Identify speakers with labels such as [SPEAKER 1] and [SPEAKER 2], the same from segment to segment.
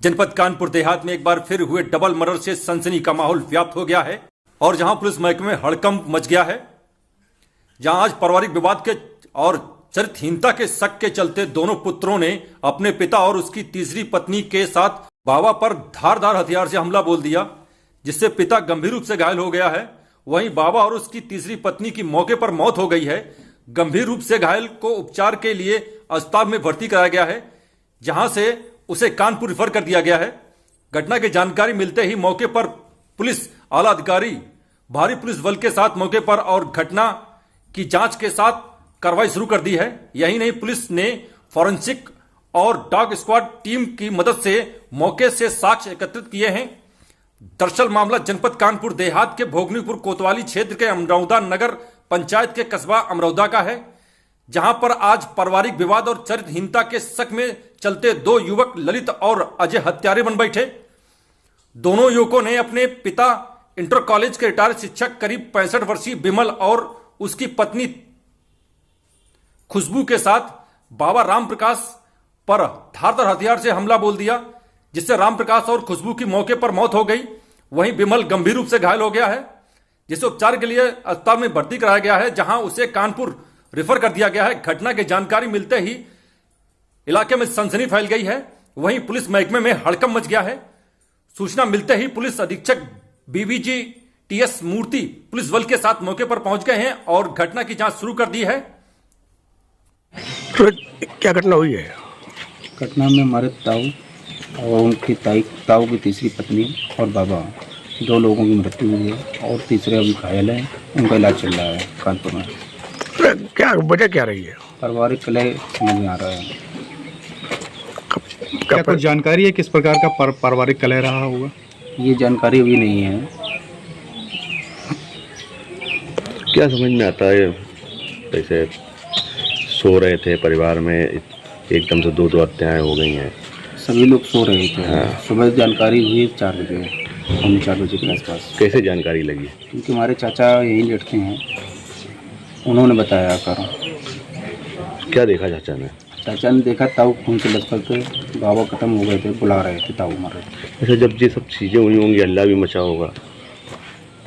[SPEAKER 1] जनपद कानपुर देहात में एक बार फिर हुए डबल मर्डर से सनसनी का माहौल व्याप्त हो गया है और जहां पुलिस महकमे में हड़कंप मच गया है। जहां आज पारिवारिक विवाद के और चरित्रहीनता के शक के चलते दोनों पुत्रों ने अपने पिता और उसकी तीसरी पत्नी के साथ बाबा पर धारदार हथियार से हमला बोल दिया, जिससे पिता गंभीर रूप से घायल हो गया है। वहीं बाबा और उसकी तीसरी पत्नी की मौके पर मौत हो गई है। गंभीर रूप से घायल को उपचार के लिए अस्पताल में भर्ती कराया गया है, जहां से उसे कानपुर रेफर कर दिया गया है। घटना की जानकारी मिलते ही मौके पर पुलिस आला अधिकारी भारी पुलिस बल के साथ मौके पर और घटना की जांच के साथ कार्रवाई शुरू कर दी है। यही नहीं, पुलिस ने फॉरेंसिक और डॉग स्क्वाड टीम की मदद से मौके से साक्ष्य एकत्रित किए हैं। दरअसल मामला जनपद कानपुर देहात के भोगनीपुर कोतवाली क्षेत्र के अमरौदा नगर पंचायत के कस्बा अमरौदा का है, जहां पर आज पारिवारिक विवाद और चरित्रहीनता के शक में चलते दो युवक ललित और अजय हत्यारे बन बैठे। दोनों युवकों ने अपने पिता इंटर कॉलेज के रिटायर्ड शिक्षक करीब 65 वर्षीय बिमल और उसकी पत्नी खुशबू के साथ बाबा रामप्रकाश पर धारदार हथियार से हमला बोल दिया, जिससे रामप्रकाश और खुशबू की मौके पर मौत हो गई। वहीं बिमल गंभीर रूप से घायल हो गया है, जिसे उपचार के लिए अस्पताल में भर्ती कराया गया है, जहां उसे कानपुर रेफर कर दिया गया है। घटना की जानकारी मिलते ही इलाके में सनसनी फैल गई है। वहीं पुलिस महकमे में हड़कंप मच गया है। सूचना मिलते ही पुलिस अधीक्षक बीबीजी टीएस मूर्ति पुलिस बल के साथ मौके पर पहुंच गए हैं और घटना की जांच शुरू कर दी है।
[SPEAKER 2] तो क्या घटना हुई है?
[SPEAKER 3] घटना में हमारे ताऊ और उनकी ताऊ की तीसरी पत्नी और बाबा, दो लोगों की मृत्यु हुई है और तीसरे अभी घायल है। उनका इलाज चल रहा है कानपुर में।
[SPEAKER 2] क्या वजह क्या रही है?
[SPEAKER 3] पारिवारिक कलह समझ में आ रहा है।
[SPEAKER 4] क्या कुछ जानकारी है किस प्रकार का पारिवारिक कलह रहा होगा?
[SPEAKER 3] ये जानकारी अभी नहीं है।
[SPEAKER 5] क्या समझ में आता है, जैसे सो रहे थे परिवार में, एकदम से दो हत्याएं हो गई हैं।
[SPEAKER 3] सभी लोग सो रहे थे।
[SPEAKER 5] हाँ।
[SPEAKER 3] सुबह जानकारी हुई 4 बजे, 4 बजे के आसपास।
[SPEAKER 5] कैसे जानकारी लगी?
[SPEAKER 3] क्योंकि हमारे चाचा यहीं लेटते हैं, उन्होंने बताया आकर।
[SPEAKER 5] क्या देखा चाचा ने?
[SPEAKER 3] चाचा ने देखा ताऊ खून से लथपथ थे, बाबा खत्म हो गए थे, बुला रहे थे, ताऊ मर रहे थे।
[SPEAKER 5] अच्छा, जब ये सब चीज़ें हुई होंगी, अल्लाह भी मचा होगा।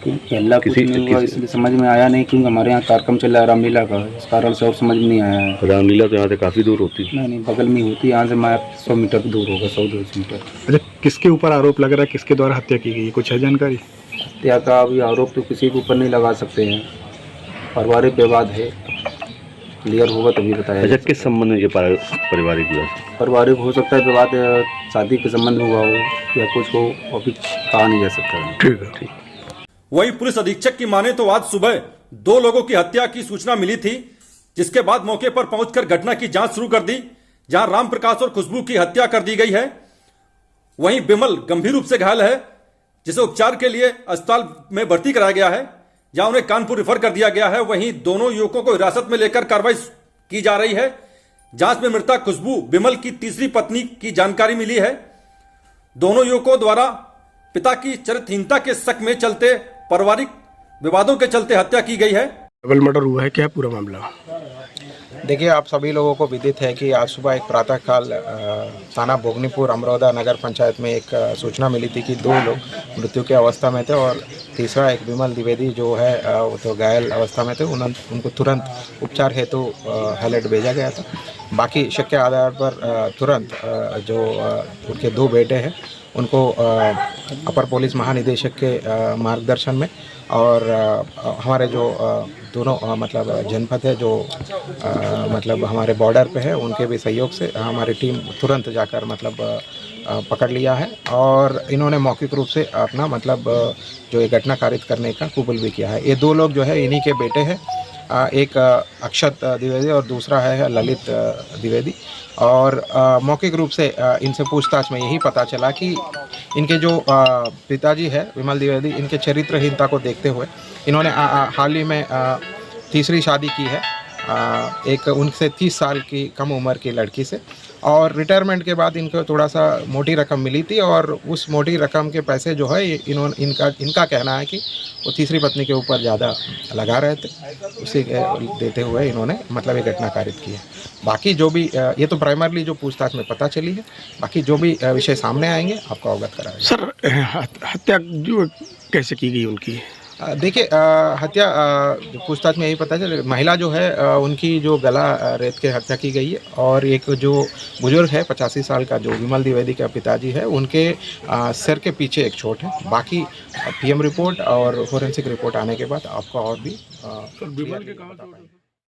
[SPEAKER 3] क्योंकि अल्लाह कुछ नहीं हुआ, इसलिए समझ में आया नहीं, क्योंकि हमारे यहाँ कार्यक्रम चल रहा है रामलीला का, इस कारण से और समझ में नहीं आया है।
[SPEAKER 5] रामलीला तो यहाँ से काफ़ी दूर होती है।
[SPEAKER 3] नहीं, बगल में होती, यहाँ से मैं 100 मीटर दूर होगा, 100-200 मीटर।
[SPEAKER 4] अच्छा, किसके ऊपर आरोप लग रहा है, किसके द्वारा हत्या की गई, कुछ है जानकारी?
[SPEAKER 3] हत्या का अभी आरोप तो किसी के ऊपर नहीं लगा सकते हैं, पारिवारिक विवाद है, क्लियर होगा तभी बताया।
[SPEAKER 5] अच्छा, किस संबंध में ये पारिवारिक विवाद?
[SPEAKER 3] पारिवारिक हो सकता है विवाद, शादी के संबंध में हुआ हो या कुछ हो, अभी कहा नहीं जा सकता।
[SPEAKER 2] ठीक है।
[SPEAKER 1] वहीं पुलिस अधीक्षक की माने तो आज सुबह 2 लोगों की हत्या की सूचना मिली थी, जिसके बाद मौके पर पहुंचकर घटना की जांच शुरू कर दी, जहां रामप्रकाश और खुशबू की हत्या कर दी गई है। वहीं बिमल गंभीर रूप से घायल है, जिसे उपचार के लिए अस्पताल में भर्ती कराया गया है, जहां उन्हें कानपुर रेफर कर दिया गया है। वहीं दोनों युवकों को हिरासत में लेकर कार्रवाई की जा रही है। जांच में मृतक खुशबू बिमल की तीसरी पत्नी की जानकारी मिली है। दोनों युवकों द्वारा पिता की चरित्रहीनता के शक में चलते पारिवारिक विवादों के चलते हत्या की गई है।
[SPEAKER 2] डबल मर्डर हुआ है, क्या है पूरा मामला?
[SPEAKER 6] देखिए, आप सभी लोगों को विदित है कि आज सुबह एक प्रातःकाल थाना भोगनीपुर अमरौदा नगर पंचायत में एक सूचना मिली थी कि 2 लोग मृत्यु की अवस्था में थे और तीसरा एक बिमल द्विवेदी जो है वो तो घायल अवस्था में थे। उनको तुरंत उपचार हेतु हैलेट भेजा गया था। बाकी शक के आधार पर तुरंत जो उनके 2 बेटे हैं उनको अपर पुलिस महानिदेशक के मार्गदर्शन में और हमारे जो दोनों मतलब जनपद है जो मतलब हमारे बॉर्डर पे है, उनके भी सहयोग से हमारी टीम तुरंत जाकर मतलब पकड़ लिया है और इन्होंने मौखिक रूप से अपना मतलब जो ये घटना कारित करने का कबूल भी किया है। ये 2 लोग जो है इन्हीं के बेटे हैं, एक अक्षत द्विवेदी और दूसरा है ललित द्विवेदी। और मौखिक रूप से इनसे पूछताछ में यही पता चला कि इनके जो पिताजी है विमल द्विवेदी, इनके चरित्रहीनता को देखते हुए इन्होंने हाल ही में तीसरी शादी की है एक उनसे 30 साल की कम उम्र की लड़की से, और रिटायरमेंट के बाद इनको थोड़ा सा मोटी रकम मिली थी और उस मोटी रकम के पैसे जो है इनका कहना है कि वो तीसरी पत्नी के ऊपर ज़्यादा लगा रहे थे, उसी के देते हुए इन्होंने मतलब ये घटना कारित की है। बाकी जो भी ये तो प्राइमरली जो पूछताछ में पता चली है, बाकी जो भी विषय सामने आएंगे आपको अवगत कराएंगे।
[SPEAKER 2] सर हत्या जो कैसे की गई उनकी?
[SPEAKER 6] देखिए हत्या जो पूछताछ में यही पता चला, महिला जो है उनकी जो गला रेत के हत्या की गई है, और एक जो बुजुर्ग है 85 साल का जो विमल द्विवेदी का पिताजी है, उनके सिर के पीछे एक चोट है। बाकी पीएम रिपोर्ट और फोरेंसिक रिपोर्ट आने के बाद आपको और भी
[SPEAKER 2] विमल के कहाँ